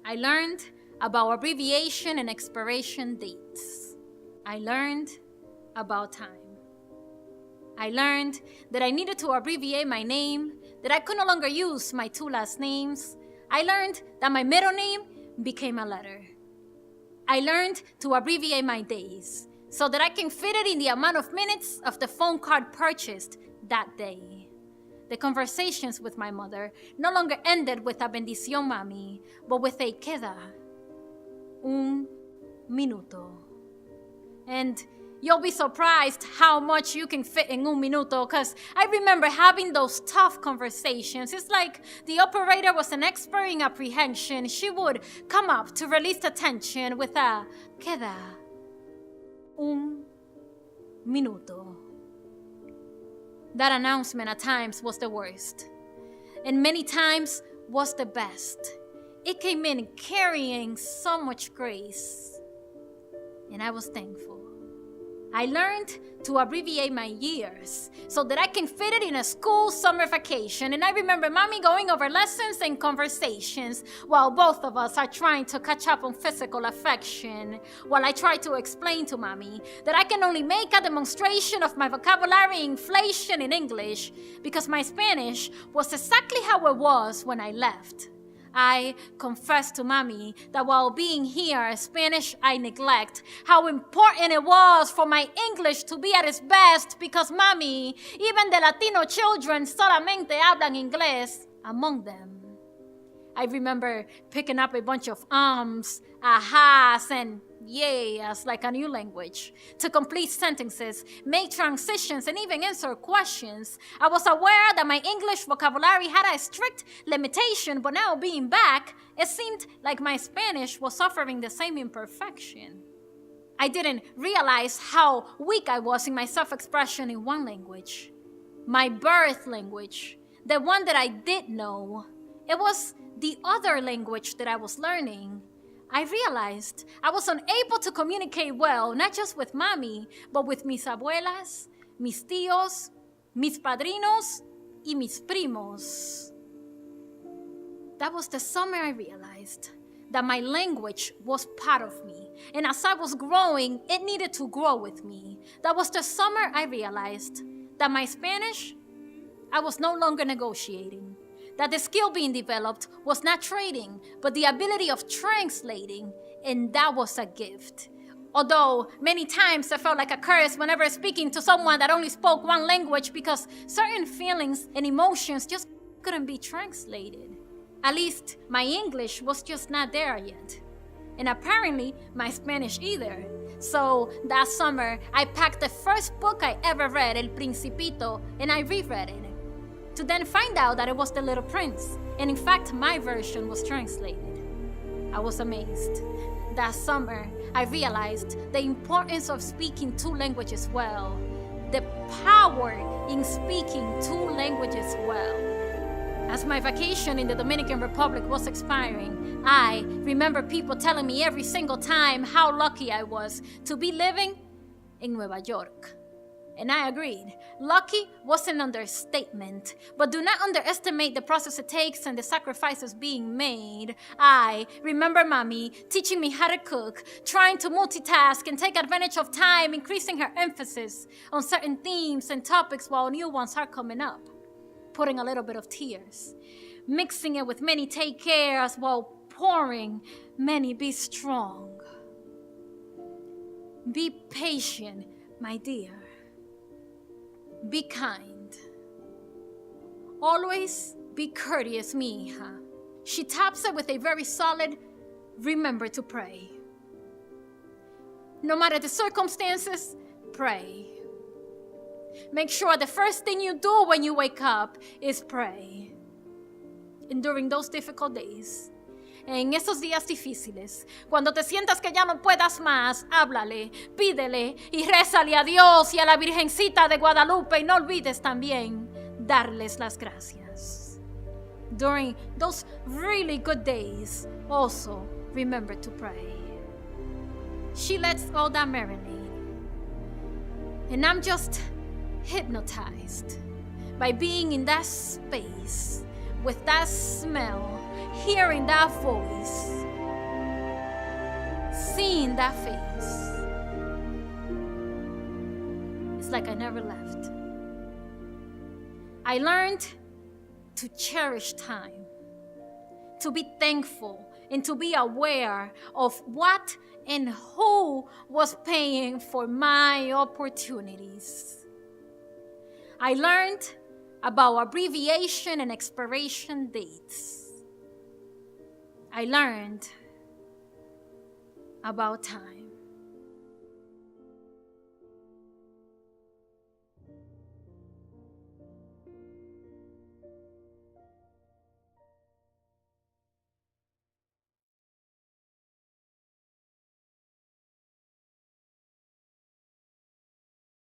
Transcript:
I learned about abbreviation and expiration dates. I learned about time. I learned that I needed to abbreviate my name, that I could no longer use my two last names. I learned that my middle name became a letter. I learned to abbreviate my days so that I can fit it in the amount of minutes of the phone card purchased that day. The conversations with my mother no longer ended with a bendición, mami, but with a queda, un minuto. And you'll be surprised how much you can fit in un minuto, because I remember having those tough conversations. It's like the operator was an expert in apprehension. She would come up to release the tension with a queda un minuto. That announcement at times was the worst, and many times was the best. It came in carrying so much grace, and I was thankful. I learned to abbreviate my years so that I can fit it in a school summer vacation. And I remember mommy going over lessons and conversations while both of us are trying to catch up on physical affection, while I try to explain to mommy that I can only make a demonstration of my vocabulary inflation in English because my Spanish was exactly how it was when I left. I confessed to mommy that while being here, Spanish I neglect, how important it was for my English to be at its best because mommy, even the Latino children solamente hablan inglés among them. I remember picking up a bunch of ahas, and yes, like a new language, to complete sentences, make transitions, and even answer questions. I was aware that my English vocabulary had a strict limitation, but now being back, it seemed like my Spanish was suffering the same imperfection. I didn't realize how weak I was in my self-expression in one language, my birth language, the one that I did know. It was the other language that I was learning. I realized I was unable to communicate well, not just with mommy, but with mis abuelas, mis tíos, mis padrinos, y mis primos. That was the summer I realized that my language was part of me, and as I was growing, it needed to grow with me. That was the summer I realized that my Spanish, I was no longer negotiating. That the skill being developed was not trading, but the ability of translating, and that was a gift. Although many times I felt like a curse whenever speaking to someone that only spoke one language because certain feelings and emotions just couldn't be translated. At least my English was just not there yet. And apparently my Spanish either. So that summer, I packed the first book I ever read, El Principito, and I reread it, to then find out that it was The Little Prince, and in fact, my version was translated. I was amazed. That summer, I realized the importance of speaking two languages well, the power in speaking two languages well. As my vacation in the Dominican Republic was expiring, I remember people telling me every single time how lucky I was to be living in Nueva York. And I agreed. Lucky was an understatement, but do not underestimate the process it takes and the sacrifices being made. I remember mommy teaching me how to cook, trying to multitask and take advantage of time, increasing her emphasis on certain themes and topics while new ones are coming up, putting a little bit of tears, mixing it with many take cares while pouring many be strong. Be patient, my dear. Be kind. Always be courteous, mi hija. She tops it with a very solid, remember to pray. No matter the circumstances, pray. Make sure the first thing you do when you wake up is pray. And during those difficult days, en esos días difíciles, cuando te sientas que ya no puedas más, háblale, pídele y rézale a Dios y a la Virgencita de Guadalupe, y no olvides también darles las gracias. During those really good days, also remember to pray. She lets all that marinate, and I'm just hypnotized by being in that space with that smell, hearing that voice, seeing that face, it's like I never left. I learned to cherish time, to be thankful, and to be aware of what and who was paying for my opportunities. I learned about abbreviation and expiration dates. I learned about time.